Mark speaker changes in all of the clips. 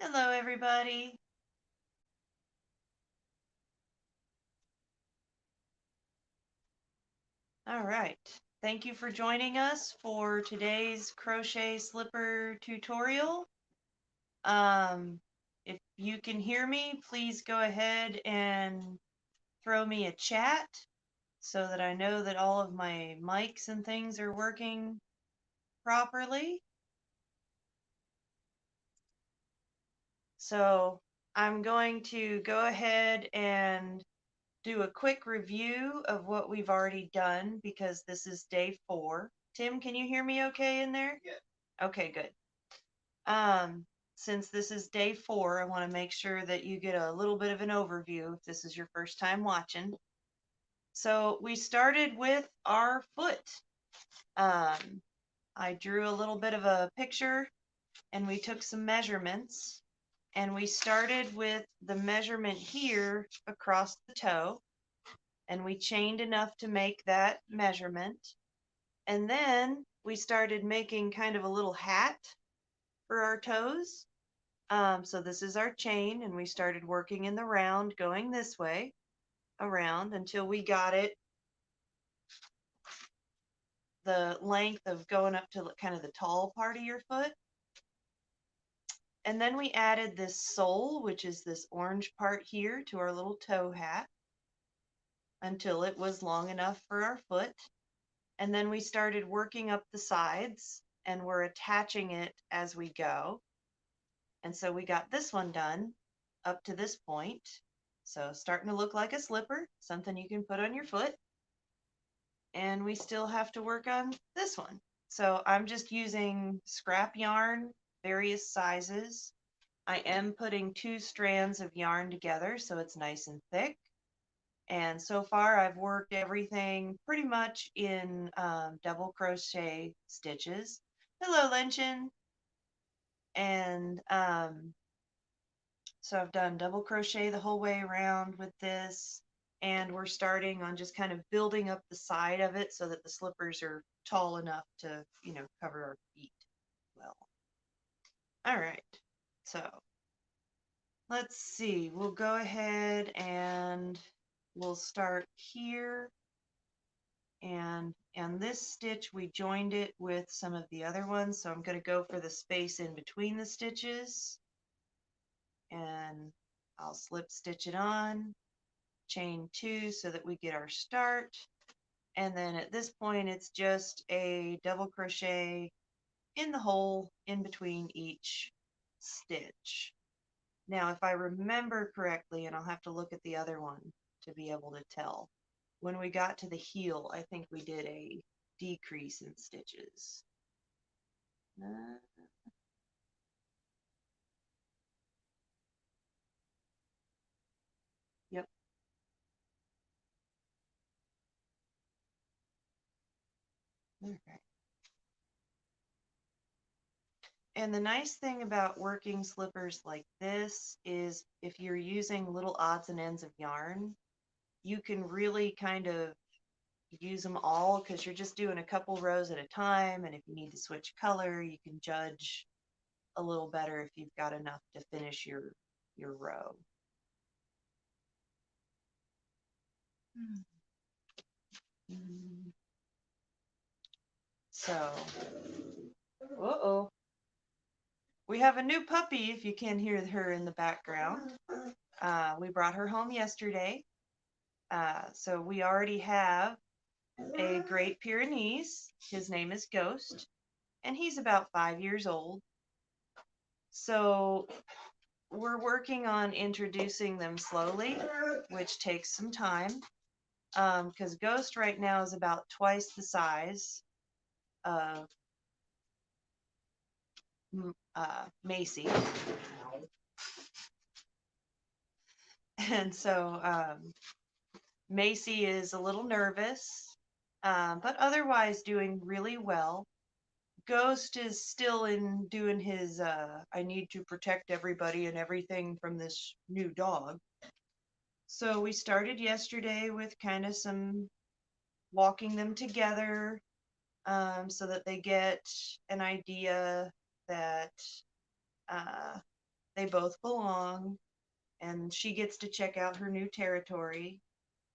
Speaker 1: Hello, everybody. All right. Thank you for joining us for today's crochet slipper tutorial. If you can hear me, please go ahead and throw me a chat so that I know that all of my mics and things are working properly. So I'm going to go ahead and do a quick review of what we've already done because this is day 4. Tim, can you hear me okay in there? Yeah. Okay, good. Since this is day 4, I want to make sure that you get a little bit of an overview if this is your first time watching. So we started with our foot. I drew a little bit of a picture and we took some measurements. And we started with the measurement here across the toe, and we chained enough to make that measurement. And then we started making kind of a little hat for our toes. So this is our chain, and we started working in the round, going this way around until we got it the length of going up to kind of the tall part of your foot. And then we added this sole, which is this orange part here, to our little toe hat until it was long enough for our foot. And then we started working up the sides and we're attaching it as we go. And so we got this one done up to this point. So starting to look like a slipper, something you can put on your foot. And we still have to work on this one. So I'm just using scrap yarn, various sizes. I am putting 2 strands of yarn together so it's nice and thick. And so far I've worked everything pretty much in double crochet stitches. Hello, Lynchen. And so I've done double crochet the whole way around with this. And we're starting on just kind of building up the side of it so that the slippers are tall enough to, cover our feet well. All right, so let's see. We'll go ahead and we'll start here. And this stitch, we joined it with some of the other ones. So I'm going to go for the space in between the stitches. And I'll slip stitch it on, chain 2 so that we get our start. And then at this point, it's just a double crochet in the hole in between each stitch. Now, if I remember correctly, and I'll have to look at the other one to be able to tell, when we got to the heel, I think we did a decrease in stitches. Yep. Okay. And the nice thing about working slippers like this is if you're using little odds and ends of yarn, you can really kind of use them all because you're just doing a couple rows at a time. And if you need to switch color, you can judge a little better if you've got enough to finish your row. So, uh-oh. We have a new puppy, if you can hear her in the background. We brought her home yesterday. So we already have a Great Pyrenees. His name is Ghost, and he's about 5 years old. So we're working on introducing them slowly, which takes some time, because Ghost right now is about twice the size of Macy. And so Macy is a little nervous, but otherwise doing really well. Ghost is still in doing his I need to protect everybody and everything from this new dog. So we started yesterday with kind of some walking them together so that they get an idea that They both belong, and she gets to check out her new territory,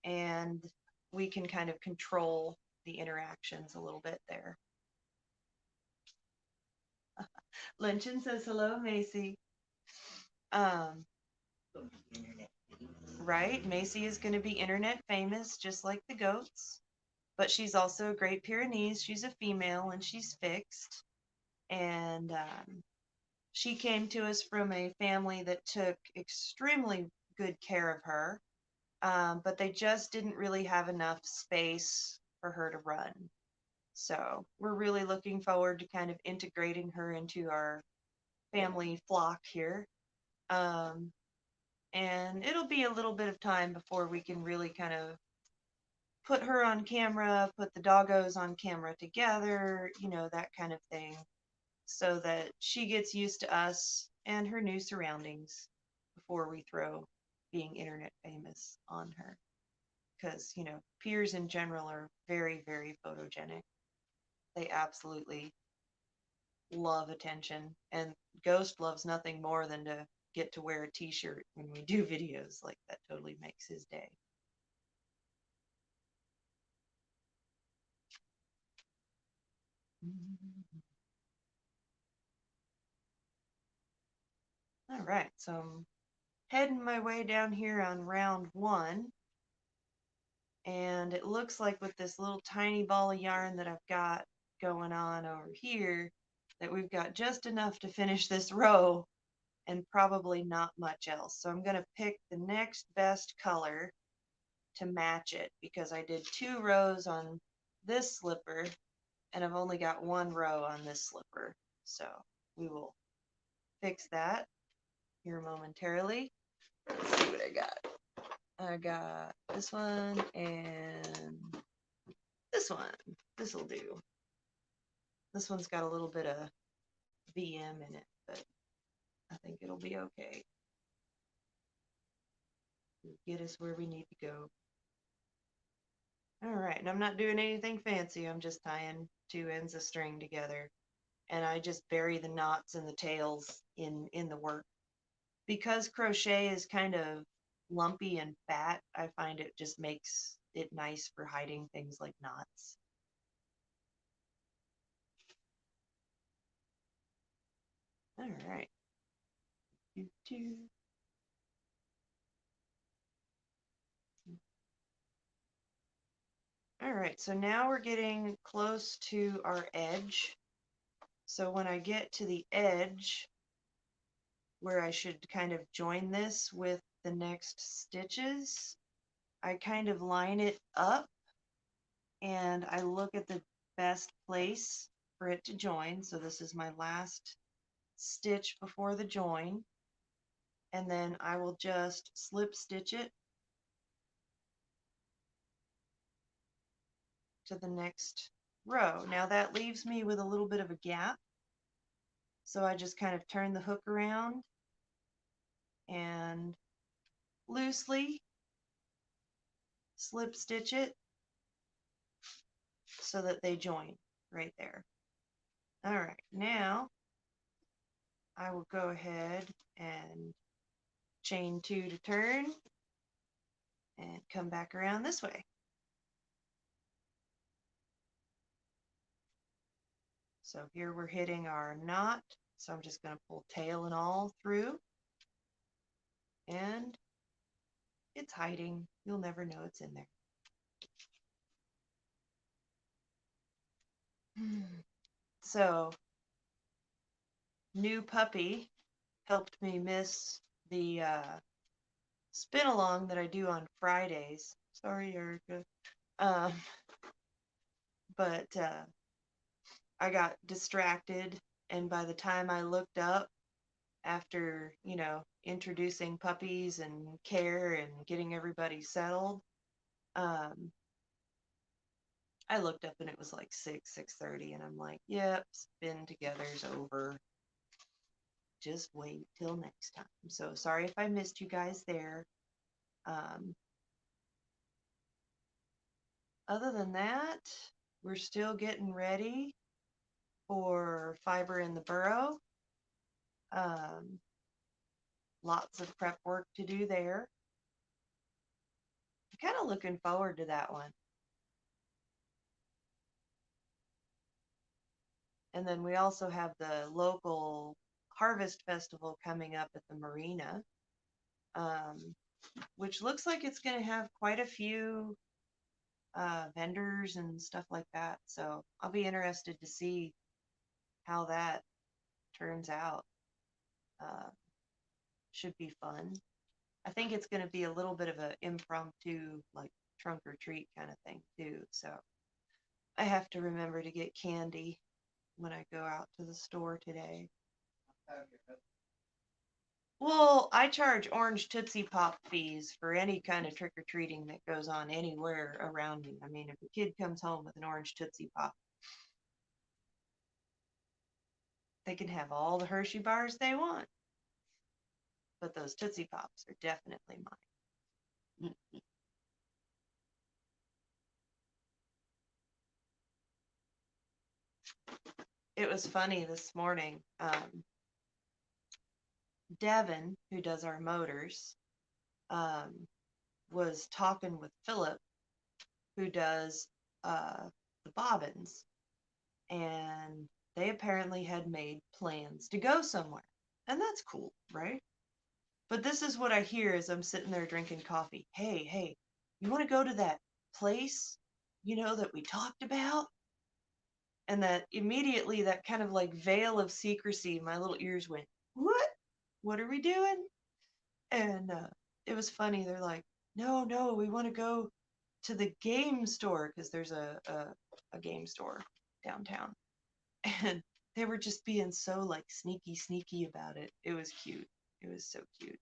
Speaker 1: and we can kind of control the interactions a little bit there. Lynchen says hello, Macy. Um, right, Macy is going to be internet famous just like the goats, but she's also a Great Pyrenees. She's a female and she's fixed. And she came to us from a family that took extremely good care of her, but they just didn't really have enough space for her to run. So we're really looking forward to kind of integrating her into our family flock here. Um, and it'll be a little bit of time before we can really kind of put her on camera, put the doggos on camera together, that kind of thing, so that she gets used to us and her new surroundings before we throw being internet famous on her. Because, peers in general are very, very photogenic. They absolutely love attention. And Ghost loves nothing more than to get to wear a t-shirt when we do videos. Like, that totally makes his day. All right, so I'm heading my way down here on round 1. And it looks like with this little tiny ball of yarn that I've got going on over here, that we've got just enough to finish this row and probably not much else. So I'm going to pick the next best color to match it, because I did 2 rows on this slipper and I've only got 1 row on this slipper. So we will fix that here momentarily. Let's see what I got. I got this one and this one. This'll do. This one's got a little bit of VM in it, but I think it'll be okay. It'll get us where we need to go. All right, and I'm not doing anything fancy. I'm just tying 2 ends of string together, and I just bury the knots and the tails in the work. Because crochet is kind of lumpy and fat, I find it just makes it nice for hiding things like knots. All right. All right, so now we're getting close to our edge. So when I get to the edge where I should kind of join this with the next stitches, I kind of line it up and I look at the best place for it to join. So this is my last stitch before the join, and then I will just slip stitch it to the next row. Now that leaves me with a little bit of a gap, so I just kind of turn the hook around and loosely slip stitch it so that they join right there. All right, now I will go ahead and chain 2 to turn and come back around this way. So here we're hitting our knot, so I'm just going to pull tail and all through, and it's hiding. You'll never know it's in there. So new puppy helped me miss the spin along that I do on Fridays. Sorry, Erica. Um, but I got distracted, and by the time I looked up after, introducing puppies and care and getting everybody settled, I looked up and it was like 6:30, and I'm like, yep, spin together's over. Just wait till next time. So sorry if I missed you guys there. Other than that, we're still getting ready for fiber in the burrow. Lots of prep work to do there. I'm kind of looking forward to that one. And then we also have the local Harvest Festival coming up at the marina, which looks like it's going to have quite a few vendors and stuff like that. So I'll be interested to see how that turns out. Should be fun. I think it's going to be a little bit of an impromptu, like trunk or treat kind of thing too. So I have to remember to get candy when I go out to the store today. Well, I charge orange Tootsie Pop fees for any kind of trick-or-treating that goes on anywhere around me. I mean, if a kid comes home with an orange Tootsie Pop, they can have all the Hershey bars they want. But those Tootsie Pops are definitely mine. It was funny this morning. Devin, who does our motors, was talking with Philip, who does the bobbins, and they apparently had made plans to go somewhere. And that's cool, right? But this is what I hear as I'm sitting there drinking coffee. Hey, you want to go to that place, that we talked about? And that immediately, that kind of like veil of secrecy, my little ears went, what? What are we doing? And it was funny. They're like, no, we want to go to the game store because there's a game store downtown. And they were just being so like sneaky about it. It was cute. It was so cute.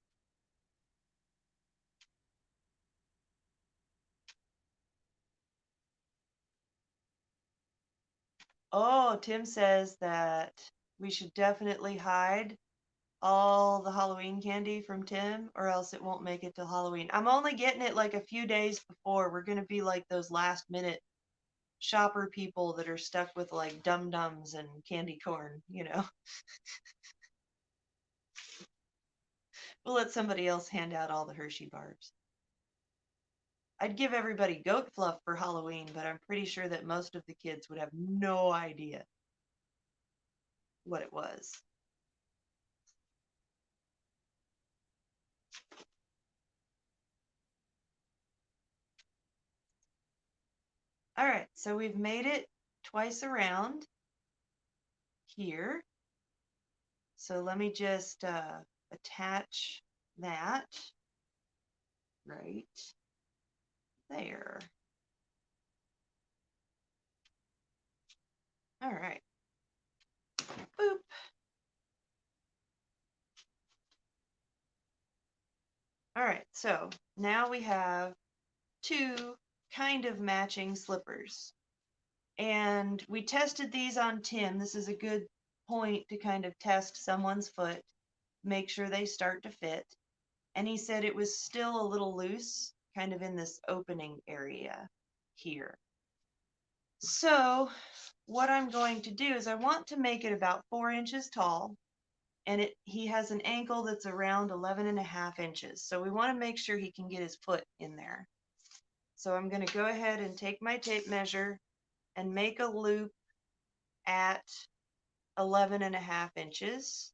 Speaker 1: Oh, Tim says that we should definitely hide all the Halloween candy from Tim, or else it won't make it till Halloween. I'm only getting it like a few days before. We're going to be like those last minute shopper people that are stuck with like dum-dums and candy corn. We'll let somebody else hand out all the Hershey bars. I'd give everybody goat fluff for Halloween, but I'm pretty sure that most of the kids would have no idea what it was. All right, so we've made it twice around here. So let me just attach that right there. All right. Boop. All right, so now we have two kind of matching slippers. And we tested these on Tim. This is a good point to kind of test someone's foot, make sure they start to fit. And he said it was still a little loose, kind of in this opening area here. So what I'm going to do is I want to make it about 4 inches tall, and he has an ankle that's around 11.5 inches. So we want to make sure he can get his foot in there. So I'm going to go ahead and take my tape measure and make a loop at 11.5 inches,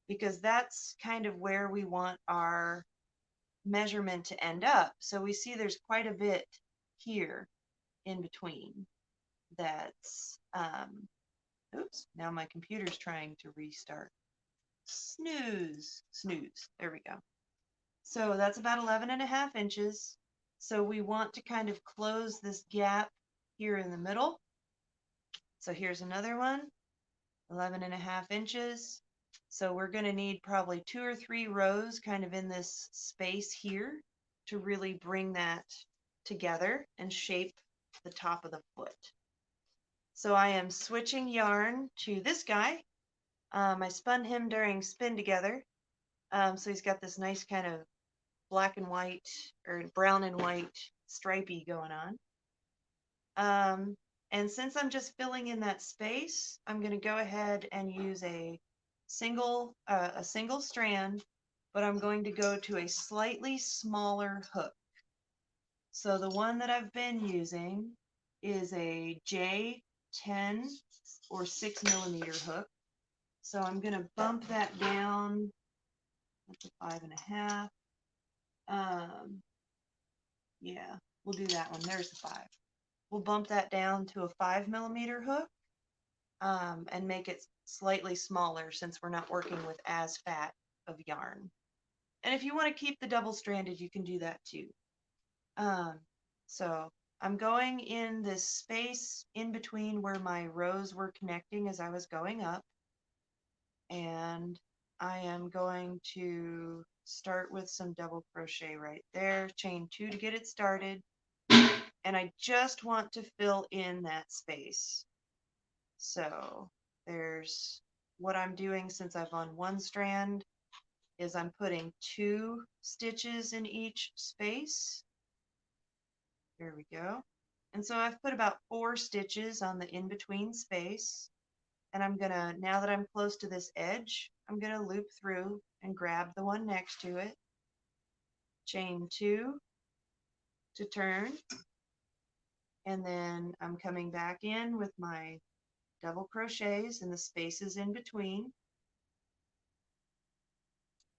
Speaker 1: because that's kind of where we want our measurement to end up. So we see there's quite a bit here in between that's oops, now my computer's trying to restart. Snooze. There we go. So that's about 11.5 inches. So we want to kind of close this gap here in the middle. So here's another one, 11.5 inches. So we're going to need probably 2 or 3 rows kind of in this space here to really bring that together and shape the top of the foot. So I am switching yarn to this guy. I spun him during Spin Together. So he's got this nice kind of black and white or brown and white stripey going on. And since I'm just filling in that space, I'm going to go ahead and use a single strand, but I'm going to go to a slightly smaller hook. So the one that I've been using is a J10 or 6mm hook. So I'm going to bump that down. That's a 5.5. Yeah, we'll do that one. There's the 5. We'll bump that down to a 5mm hook and make it slightly smaller since we're not working with as fat of yarn. And if you want to keep the double-stranded, you can do that too. So I'm going in this space in between where my rows were connecting as I was going up. And I am going to start with some double crochet right there, chain 2 to get it started. And I just want to fill in that space. So there's what I'm doing since I've on one strand is I'm putting 2 stitches in each space. There we go. And so I've put about 4 stitches on the in-between space. And I'm gonna, now that I'm close to this edge, I'm gonna loop through and grab the one next to it. Chain 2 to turn. And then I'm coming back in with my double crochets in the spaces in between.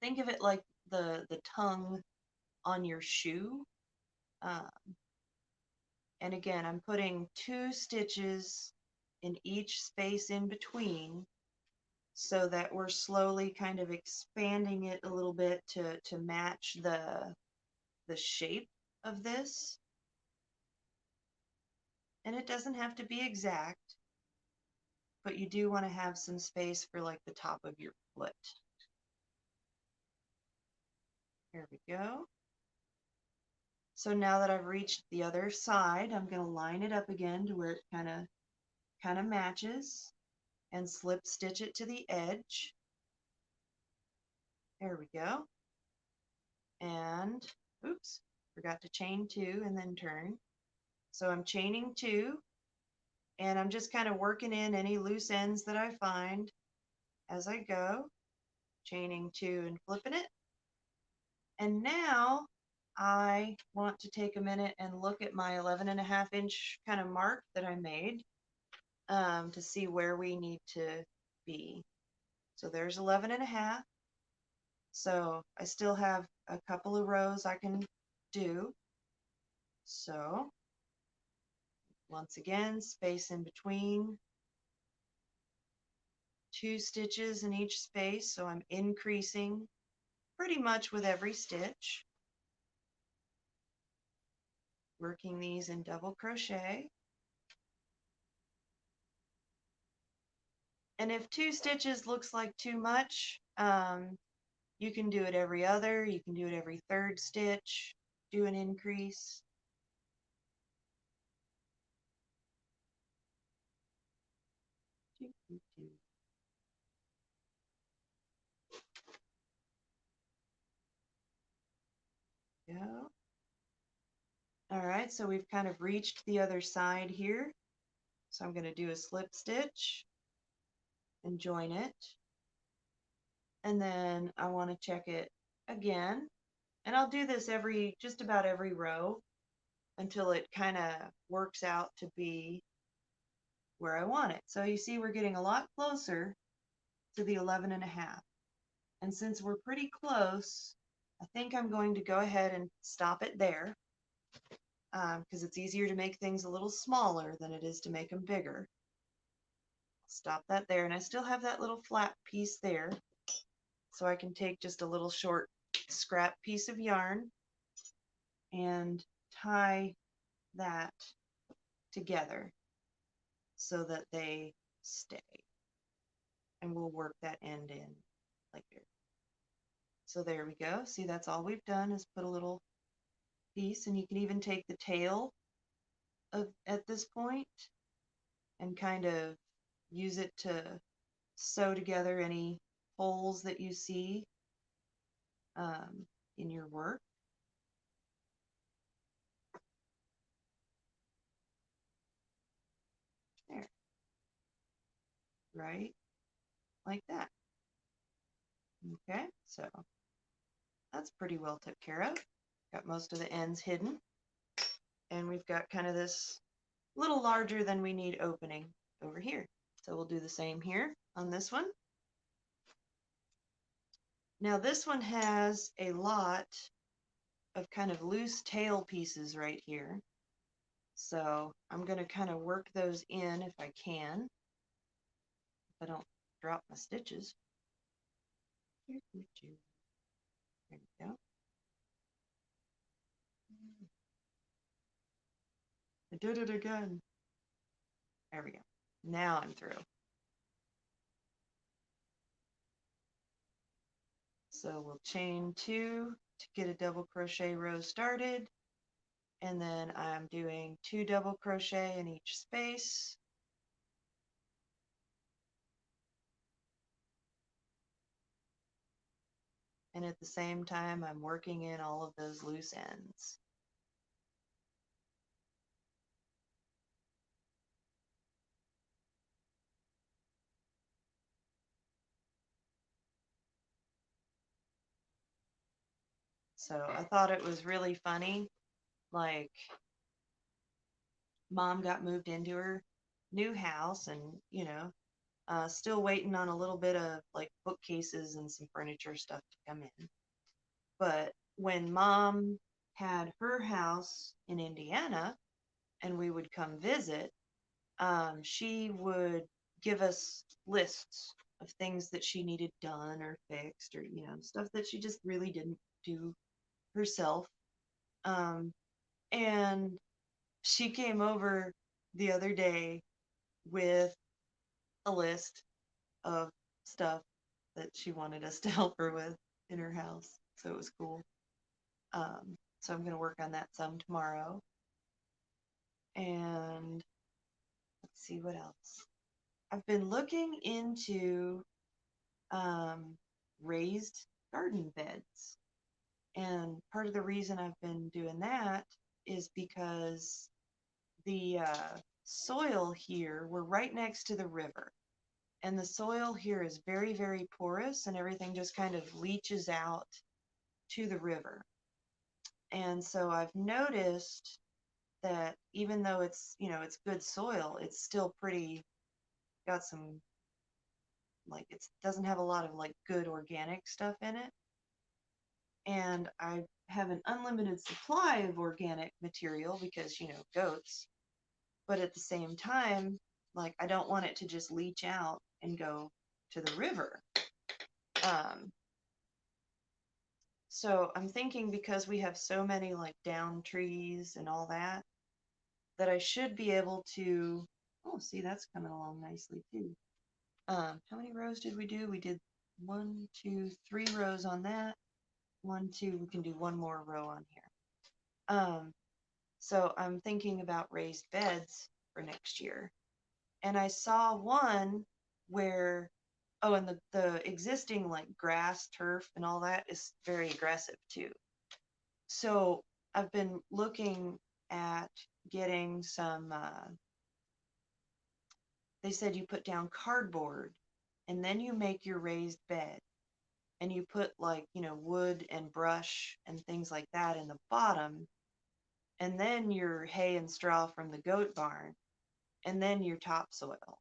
Speaker 1: Think of it like the tongue on your shoe. And again, I'm putting 2 stitches in each space in between so that we're slowly kind of expanding it a little bit to match the shape of this. And it doesn't have to be exact, but you do want to have some space for like the top of your foot. There we go. So now that I've reached the other side, I'm going to line it up again to where it kind of matches and slip stitch it to the edge. There we go. And oops, forgot to chain 2 and then turn. So I'm chaining 2 and I'm just kind of working in any loose ends that I find as I go, chaining 2 and flipping it. And now I want to take a minute and look at my 11.5-inch kind of mark that I made to see where we need to be. So there's 11.5. So I still have a couple of rows I can do. So once again, space in between, 2 stitches in each space. So I'm increasing pretty much with every stitch. Working these in double crochet. And if 2 stitches looks like too much, you can do it every other, you can do it every 3rd stitch, do an increase. Go. All right, so we've kind of reached the other side here. So I'm going to do a slip stitch and join it. And then I want to check it again. And I'll do this just about every row until it kind of works out to be where I want it. So you see we're getting a lot closer to the 11.5. And since we're pretty close, I think I'm going to go ahead and stop it there because it's easier to make things a little smaller than it is to make them bigger. Stop that there, and I still have that little flat piece there, so I can take just a little short scrap piece of yarn and tie that together so that they stay, and we'll work that end in later. So there we go. See, that's all we've done is put a little piece, and you can even take the tail at this point and kind of use it to sew together any holes that you see in your work. There. Right? Like that. Okay, so that's pretty well took care of. Got most of the ends hidden. And we've got kind of this little larger than we need opening over here. So we'll do the same here on this one. Now this one has a lot of kind of loose tail pieces right here. So I'm going to kind of work those in if I can. If I don't drop my stitches. There we go. I did it again. There we go. Now I'm through. So we'll chain 2 to get a double crochet row started. And then I'm doing 2 double crochet in each space. And at the same time, I'm working in all of those loose ends. So I thought it was really funny. Like, Mom got moved into her new house and, you know, still waiting on a little bit of like bookcases and some furniture stuff to come in. But when Mom had her house in Indiana and we would come visit, she would give us lists of things that she needed done or fixed, or, you know, stuff that she just really didn't do herself. And she came over the other day with a list of stuff that she wanted us to help her with in her house. So it was cool. So I'm going to work on that some tomorrow. And let's see what else. I've been looking into raised garden beds. And part of the reason I've been doing that is because the soil here, we're right next to the river. And the soil here is very, very porous, and everything just kind of leaches out to the river. And so I've noticed that even though it's, you know, it's good soil, it's still pretty, got some, like, it doesn't have a lot of like good organic stuff in it. And I have an unlimited supply of organic material because, you know, goats. But at the same time, like, I don't want it to just leach out and go to the river. So I'm thinking, because we have so many like down trees and all that, that I should be able to, oh, see, that's coming along nicely too. How many rows did we do? We did 1, 2, 3 rows on that. 1, 2, we can do one more row on here. So I'm thinking about raised beds for next year. And I saw one where, oh, and the existing like grass, turf, and all that is very aggressive too. So I've been looking at getting some, they said you put down cardboard and then you make your raised bed, and you put like, you know, wood and brush and things like that in the bottom, and then your hay and straw from the goat barn, and then your topsoil.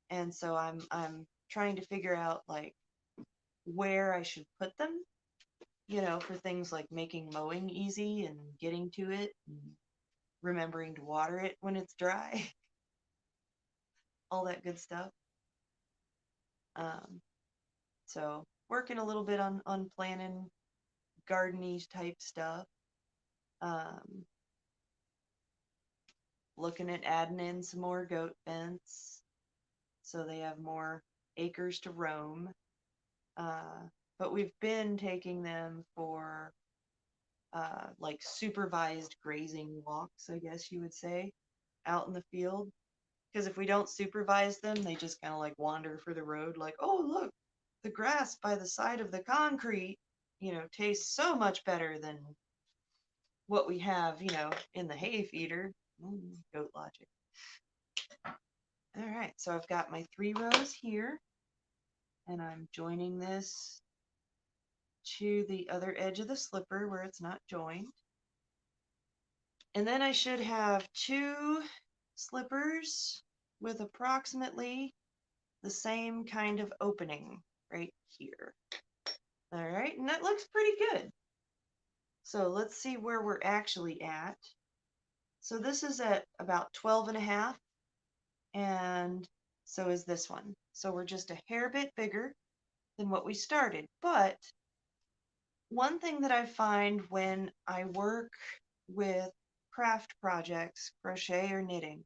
Speaker 1: And so I'm trying to figure out like where I should put them, you know, for things like making mowing easy and getting to it and remembering to water it when it's dry, all that good stuff. So working a little bit on planning garden-y type stuff. Looking at adding in some more goat fence so they have more acres to roam. But we've been taking them for like supervised grazing walks, I guess you would say, out in the field. Because if we don't supervise them, they just kind of like wander for the road, like, oh, look, the grass by the side of the concrete, you know, tastes so much better than what we have, you know, in the hay feeder. Goat logic. All right, so I've got my 3 rows here, and I'm joining this to the other edge of the slipper where it's not joined. And then I should have 2 slippers with approximately the same kind of opening right here. All right, and that looks pretty good. So let's see where we're actually at. So this is at about 12.5, and so is this one. So we're just a hair bit bigger than what we started. But one thing that I find when I work with craft projects, crochet or knitting,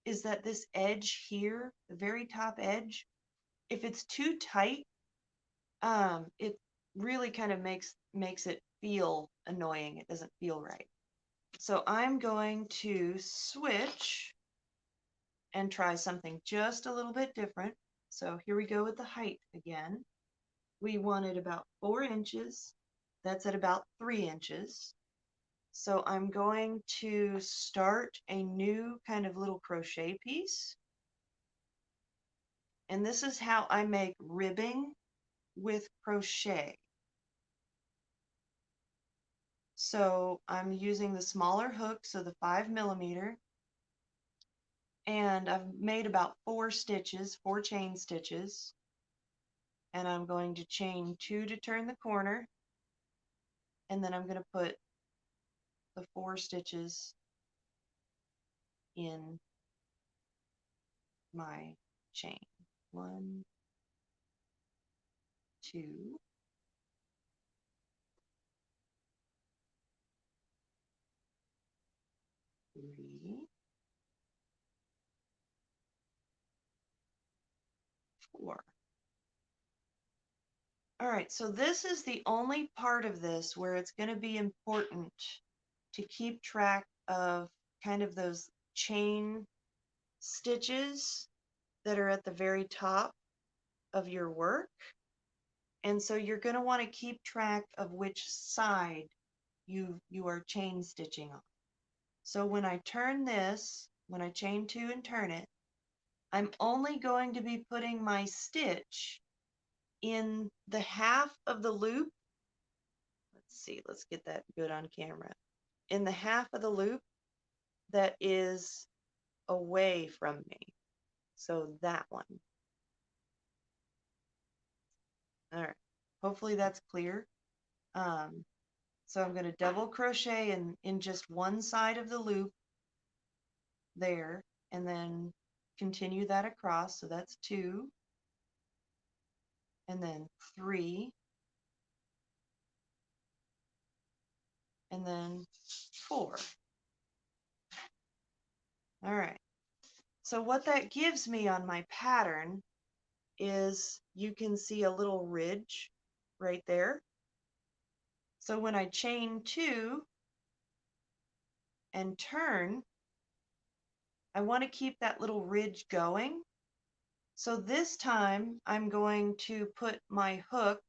Speaker 1: is that this edge here, the very top edge, if it's too tight, it really kind of makes it feel annoying. It doesn't feel right. So I'm going to switch and try something just a little bit different. So here we go with the height again. We wanted about 4 inches. That's at about 3 inches. So I'm going to start a new kind of little crochet piece. And this is how I make ribbing with crochet. So I'm using the smaller hook, so the 5mm, and I've made about 4 stitches, 4 chain stitches, and I'm going to chain 2 to turn the corner, and then I'm going to put the 4 stitches in my chain. 1, 2, 3, 4. All right, so this is the only part of this where it's going to be important to keep track of kind of those chain stitches that are at the very top of your work. And so you're going to want to keep track of which side you are chain stitching on. So when I turn this, when I chain 2 and turn it, I'm only going to be putting my stitch in the half of the loop. Let's see, let's get that good on camera. In the half of the loop that is away from me. So that one. All right, hopefully that's clear. So I'm going to double crochet in just one side of the loop there, and then continue that across. So that's 2, and then 3, and then 4. All right. So what that gives me on my pattern is you can see a little ridge right there. So when I chain 2 and turn, I want to keep that little ridge going. So this time I'm going to put my hook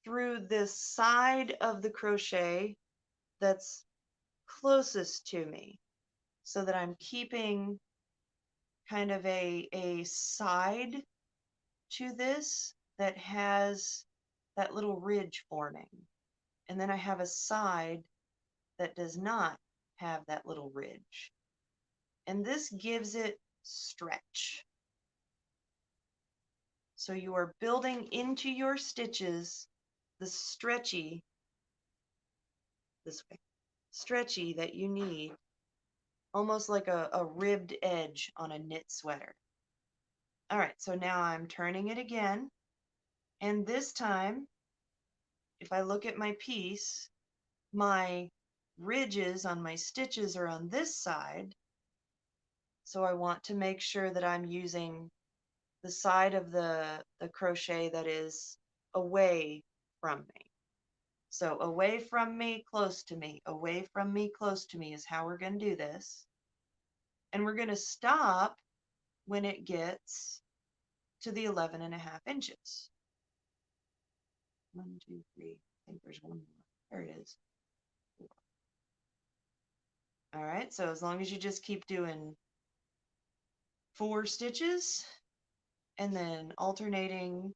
Speaker 1: through this side of the crochet that's closest to me, so that I'm keeping kind of a side to this that has that little ridge forming. And then I have a side that does not have that little ridge. And this gives it stretch. So you are building into your stitches the stretchy, this way, stretchy that you need, almost like a ribbed edge on a knit sweater. All right, so now I'm turning it again. And this time, if I look at my piece, my ridges on my stitches are on this side. So I want to make sure that I'm using the side of the crochet that is away from me. So away from me, close to me, away from me, close to me is how we're going to do this. And we're going to stop when it gets to the 11.5 inches. 1, 2, 3. I think there's one more. There it is. 4. All right, so as long as you just keep doing 4 stitches and then alternating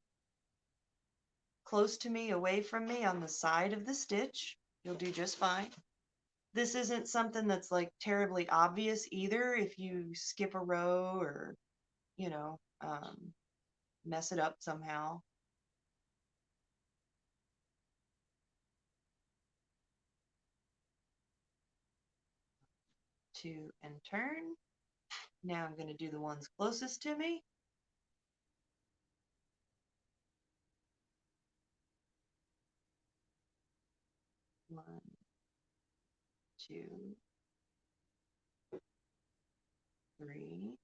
Speaker 1: close to me, away from me on the side of the stitch, you'll do just fine. This isn't something that's like terribly obvious either if you skip a row or, you know, mess it up somehow. Two and turn. Now I'm going to do the ones closest to me. One, two, three,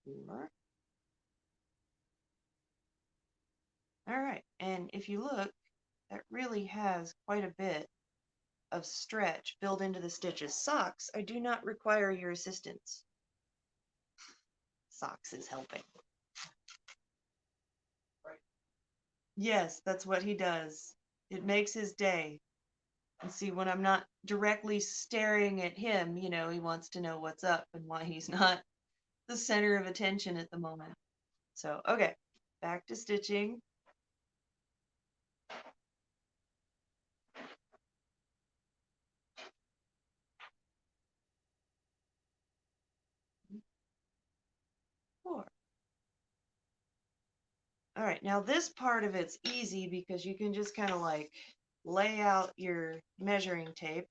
Speaker 1: four. All right, and if you look, that really has quite a bit of stretch built into the stitches. Socks, I do not require your assistance. Socks is helping. Yes, that's what he does. It makes his day. And see, when I'm not directly staring at him, you know, he wants to know what's up and why he's not the center of attention at the moment. So, okay, back to stitching. Four. All right, now this part of it's easy because you can just kind of like lay out your measuring tape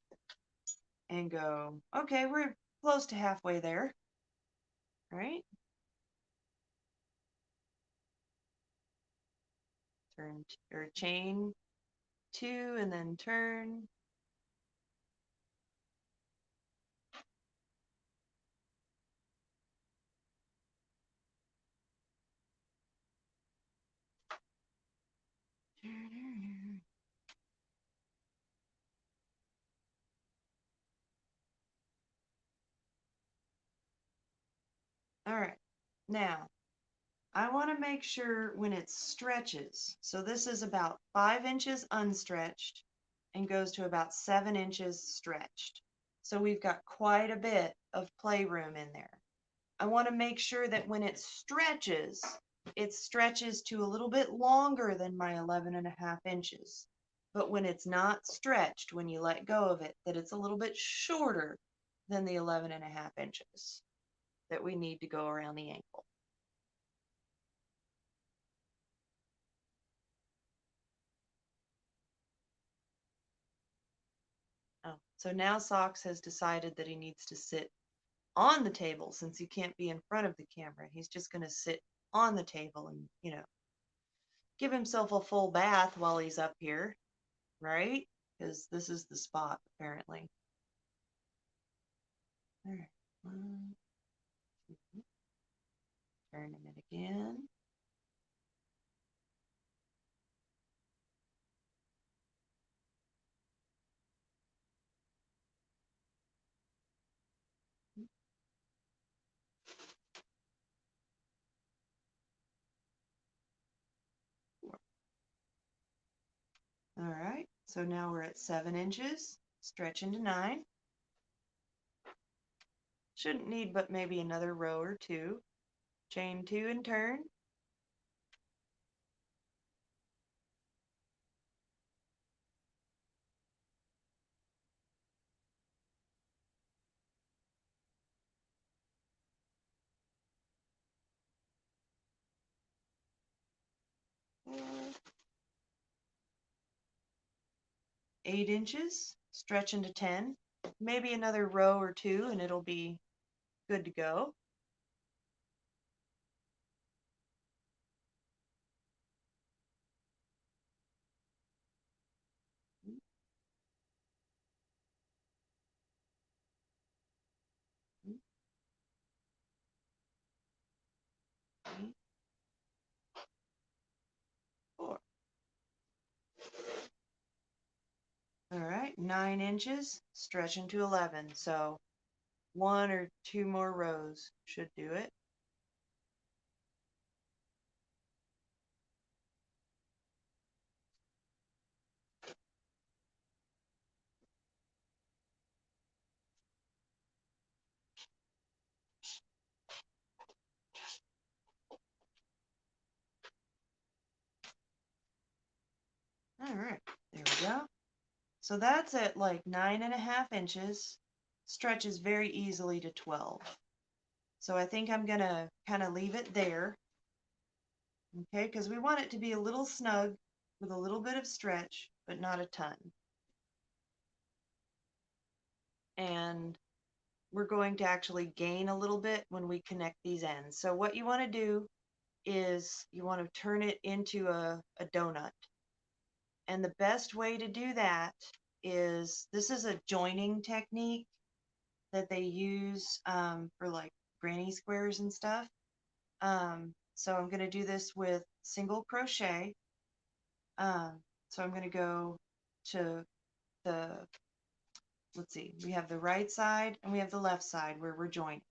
Speaker 1: and go, okay, we're close to halfway there. All right. Turn or chain two and then turn. All right, now I want to make sure when it stretches, so this is about 5 inches unstretched and goes to about 7 inches stretched. So we've got quite a bit of playroom in there. I want to make sure that when it stretches to a little bit longer than my 11.5 inches. But when it's not stretched, when you let go of it, that it's a little bit shorter than the 11.5 inches that we need to go around the ankle. Oh, so now Socks has decided that he needs to sit on the table since he can't be in front of the camera. He's just going to sit on the table and, you know, give himself a full bath while he's up here, right? Because this is the spot, apparently. All right. One, two, turning it again. All right, so now we're at 7 inches, stretch into 9. Shouldn't need but maybe another row or two. Chain 2 and turn. Four, 8 inches, stretch into 10. Maybe another row or two and it'll be good to go. Four. All right, 9 inches, stretch into 11. So 1 or 2 more rows should do it. So that's at like 9.5 inches, stretches very easily to 12. So I think I'm gonna kind of leave it there, okay, because we want it to be a little snug with a little bit of stretch, but not a ton. And we're going to actually gain a little bit when we connect these ends. So what you want to do is you want to turn it into a donut. And the best way to do that is, this is a joining technique that they use for like granny squares and stuff. So I'm going to do this with single crochet. So I'm going to go to the, let's see, we have the right side and we have the left side where we're joining.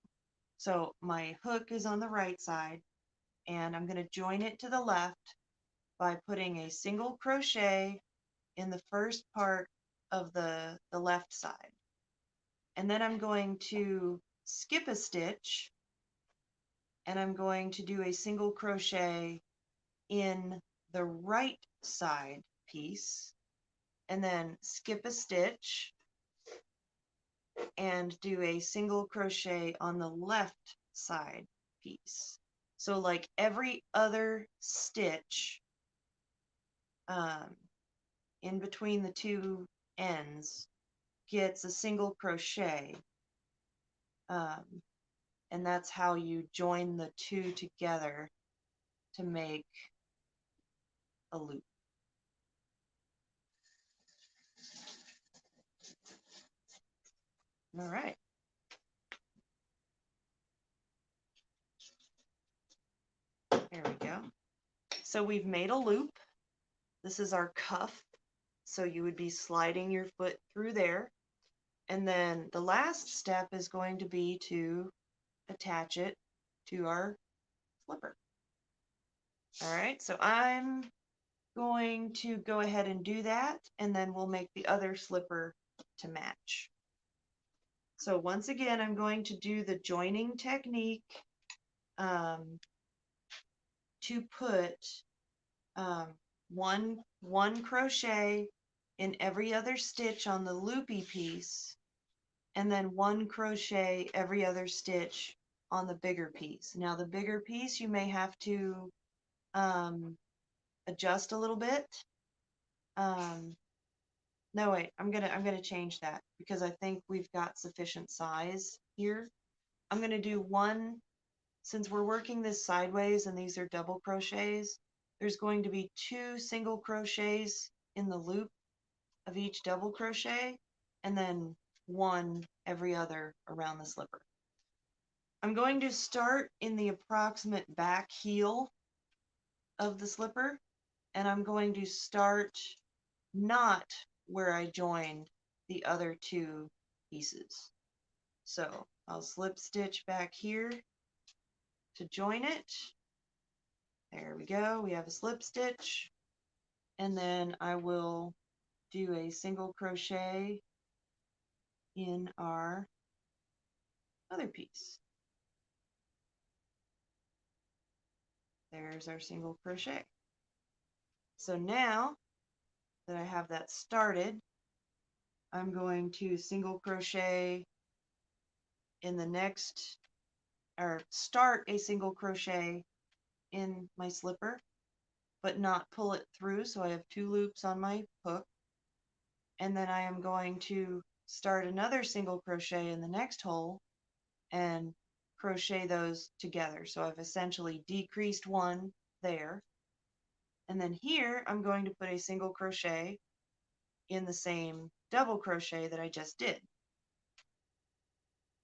Speaker 1: So my hook is on the right side, and I'm going to join it to the left by putting a single crochet in the first part of the left side. And then I'm going to skip a stitch, and I'm going to do a single crochet in the right side piece, and then skip a stitch and do a single crochet on the left side piece. So like every other stitch in between the two ends gets a single crochet, and that's how you join the two together to make a loop. All right. There we go. So we've made a loop. This is our cuff. So you would be sliding your foot through there. And then the last step is going to be to attach it to our slipper. All right, so I'm going to go ahead and do that, and then we'll make the other slipper to match. So once again, I'm going to do the joining technique to put one crochet in every other stitch on the loopy piece, and then one crochet every other stitch on the bigger piece. Now the bigger piece you may have to adjust a little bit. No, wait, I'm gonna change that because I think we've got sufficient size here. I'm gonna do one, since we're working this sideways and these are double crochets, there's going to be 2 single crochets in the loop of each double crochet, and then 1 every other around the slipper. I'm going to start in the approximate back heel of the slipper, and I'm going to start not where I joined the other 2 pieces. So I'll slip stitch back here to join it. There we go, we have a slip stitch, and then I will do a single crochet in our other piece. There's our single crochet. So now that I have that started, I'm going to single crochet in the next, or start a single crochet in my slipper, but not pull it through, so I have 2 loops on my hook. And then I am going to start another single crochet in the next hole and crochet those together. So I've essentially decreased 1 there. And then here I'm going to put a single crochet in the same double crochet that I just did.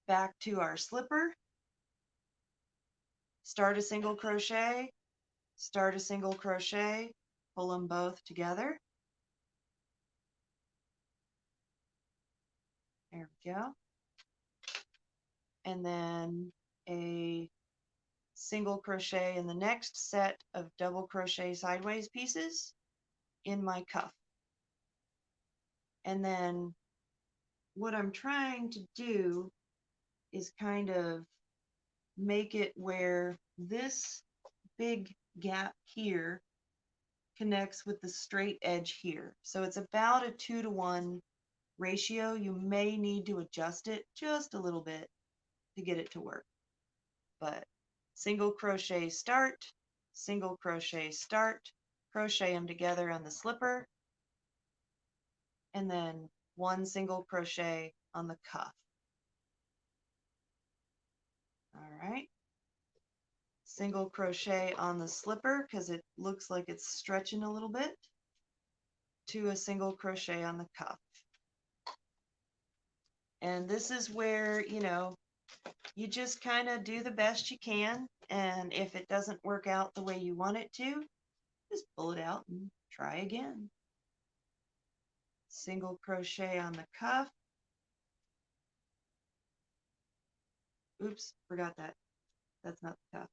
Speaker 1: Back to our slipper, start a single crochet, start a single crochet, pull them both together. There we go. And then a single crochet in the next set of double crochet sideways pieces in my cuff. And then what I'm trying to do is kind of make it where this big gap here connects with the straight edge here. So it's about a 2-to-1 ratio. You may need to adjust it just a little bit to get it to work. But single crochet start, single crochet start, crochet them together on the slipper, and then 1 single crochet on the cuff. All right. Single crochet on the slipper because it looks like it's stretching a little bit, to a single crochet on the cuff. And this is where, you just kind of do the best you can. And if it doesn't work out the way you want it to, just pull it out and try again. Single crochet on the cuff. Oops, forgot that. That's not the cuff.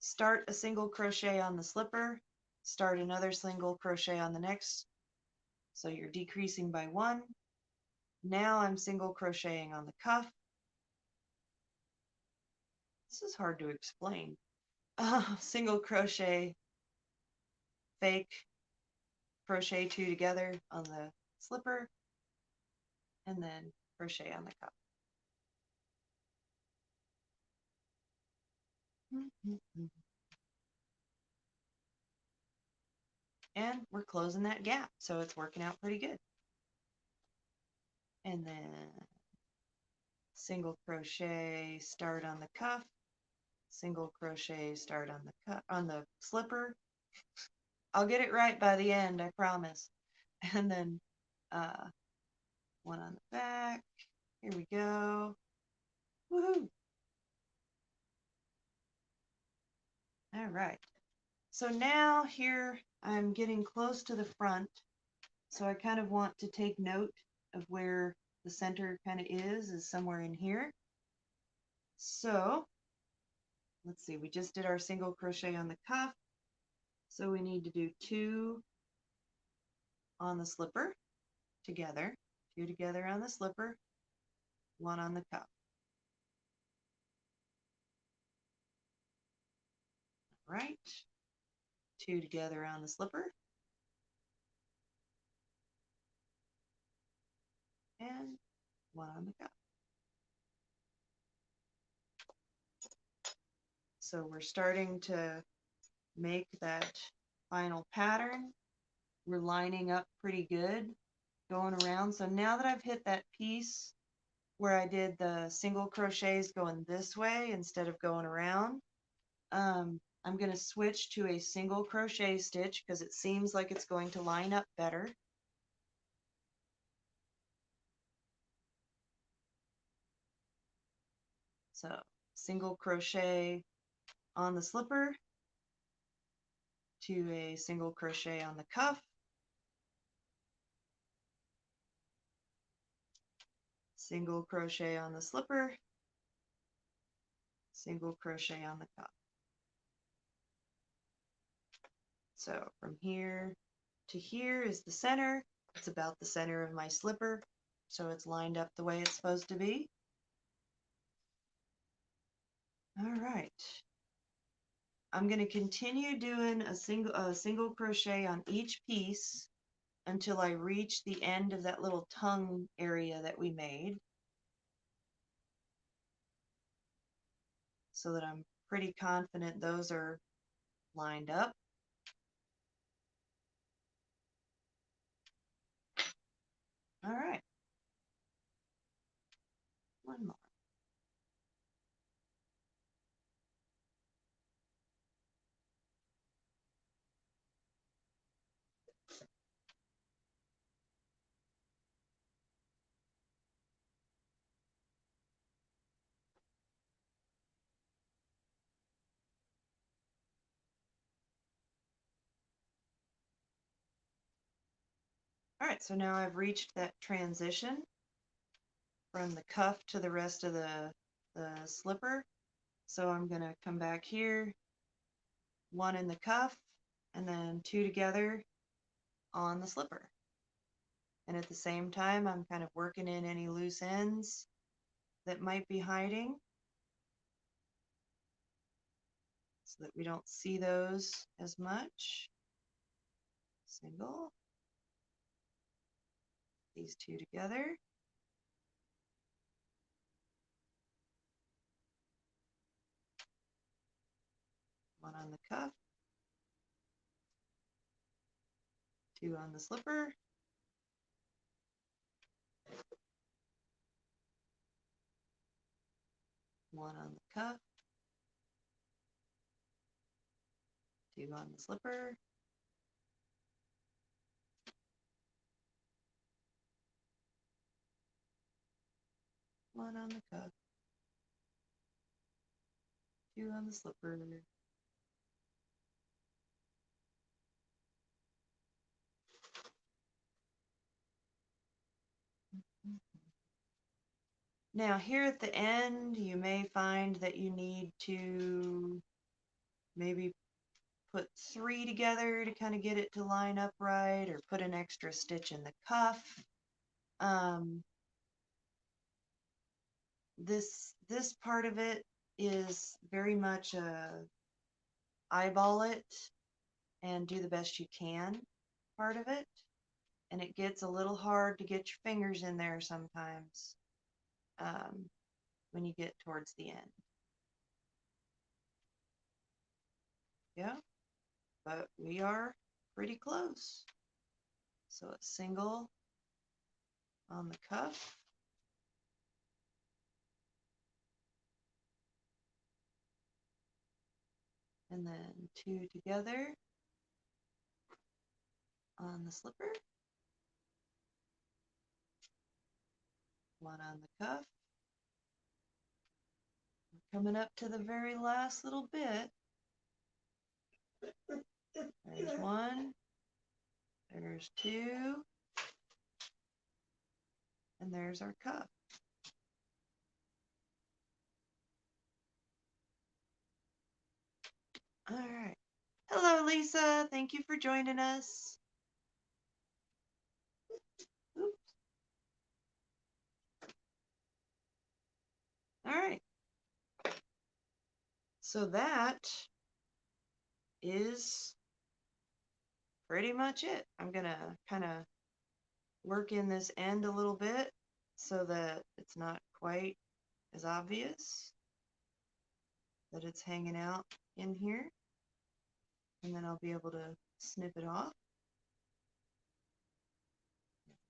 Speaker 1: Start a single crochet on the slipper, start another single crochet on the next. So you're decreasing by 1. Now I'm single crocheting on the cuff. This is hard to explain. Single crochet, fake, crochet 2 together on the slipper, and then crochet on the cuff. And we're closing that gap, so it's working out pretty good. And then single crochet, start on the cuff, single crochet, start on the slipper. I'll get it right by the end, I promise. And then 1 on the back. Here we go. Woohoo! All right. So now here I'm getting close to the front. So I kind of want to take note of where the center kind of is somewhere in here. So let's see, we just did our single crochet on the cuff. So we need to do 2 on the slipper together, 2 together on the slipper, 1 on the cuff. All right, 2 together on the slipper, and 1 on the cuff. So we're starting to make that final pattern. We're lining up pretty good, going around. So now that I've hit that piece where I did the single crochets going this way instead of going around, I'm going to switch to a single crochet stitch because it seems like it's going to line up better. So single crochet on the slipper to a single crochet on the cuff, single crochet on the slipper, single crochet on the cuff. So from here to here is the center. It's about the center of my slipper, so it's lined up the way it's supposed to be. All right. I'm going to continue doing a single crochet on each piece until I reach the end of that little tongue area that we made, so that I'm pretty confident those are lined up. All right. 1 more. All right, so now I've reached that transition from the cuff to the rest of the slipper. So I'm going to come back here, 1 in the cuff, and then 2 together on the slipper. And at the same time, I'm kind of working in any loose ends that might be hiding so that we don't see those as much. single, these two together, one on the cuff, two on the slipper, one on the cuff, two on the slipper, one on the cuff, two on the slipper. Now here at the end, you may find that you need to maybe put 3 together to kind of get it to line up right, or put an extra stitch in the cuff. This part of it is very much eyeball it and do the best you can part of it, and it gets a little hard to get your fingers in there sometimes when you get towards the end. Yeah, but we are pretty close. So a single on the cuff, and then 2 together on the slipper, one on the cuff. We're coming up to the very last little bit. There's 1, there's 2, and there's our cuff. All right. Hello, Lisa. Thank you for joining us. Oops. All right. So that is pretty much it. I'm going to kind of work in this end a little bit so that it's not quite as obvious that it's hanging out in here. And then I'll be able to snip it off.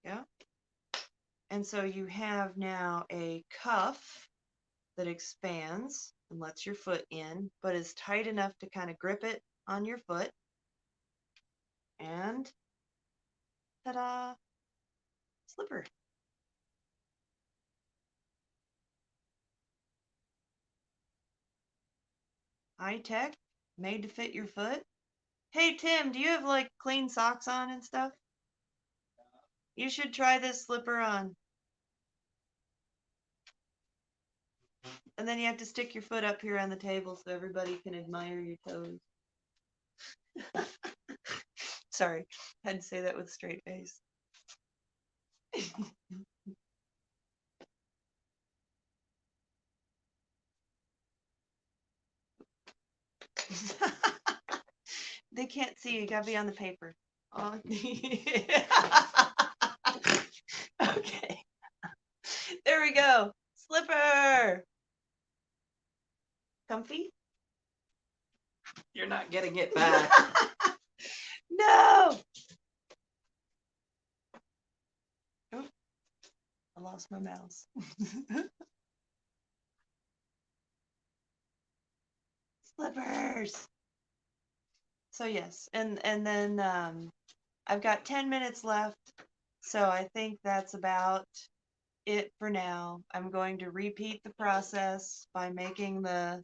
Speaker 1: There we go. And so you have now a cuff that expands and lets your foot in, but is tight enough to kind of grip it on your foot. And ta-da! Slipper. High tech, made to fit your foot. Hey Tim, do you have like clean socks on and stuff? You should try this slipper on. And then you have to stick your foot up here on the table so everybody can admire your toes. Sorry, had to say that with a straight face. They can't see you, gotta be on the paper. Oh. Okay. There we go. Slipper. Comfy?
Speaker 2: You're not getting it back.
Speaker 1: No. Oh, I lost my mouse. Slippers. So yes, and then I've got 10 minutes left, so I think that's about it for now. I'm going to repeat the process by making the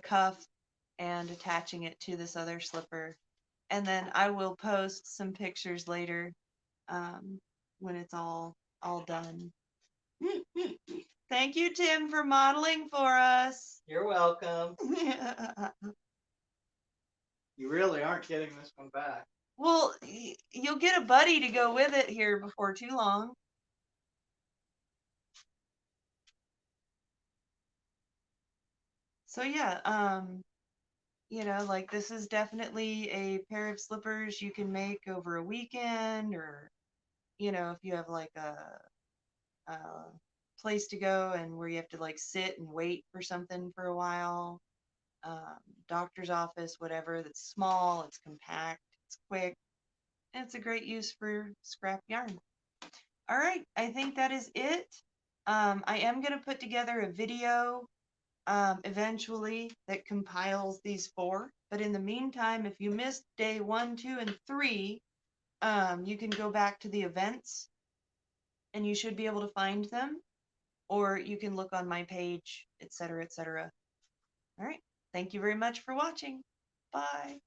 Speaker 1: cuff and attaching it to this other slipper, and then I will post some pictures later when it's all done. Thank you, Tim, for modeling for us.
Speaker 2: You're welcome. You really aren't getting this one back.
Speaker 1: Well, you'll get a buddy to go with it here before too long. So yeah, You know, like this is definitely a pair of slippers you can make over a weekend, or, you know, if you have like a place to go and where you have to like sit and wait for something for a while, um, doctor's office, whatever, that's small, it's compact, it's quick, and it's a great use for scrap yarn. All right, I think that is it. I am going to put together a video eventually that compiles these 4. But in the meantime, if you missed day 1, 2, and 3, you can go back to the events and you should be able to find them, or you can look on my page, etc., etc. All right. Thank you very much for watching. Bye.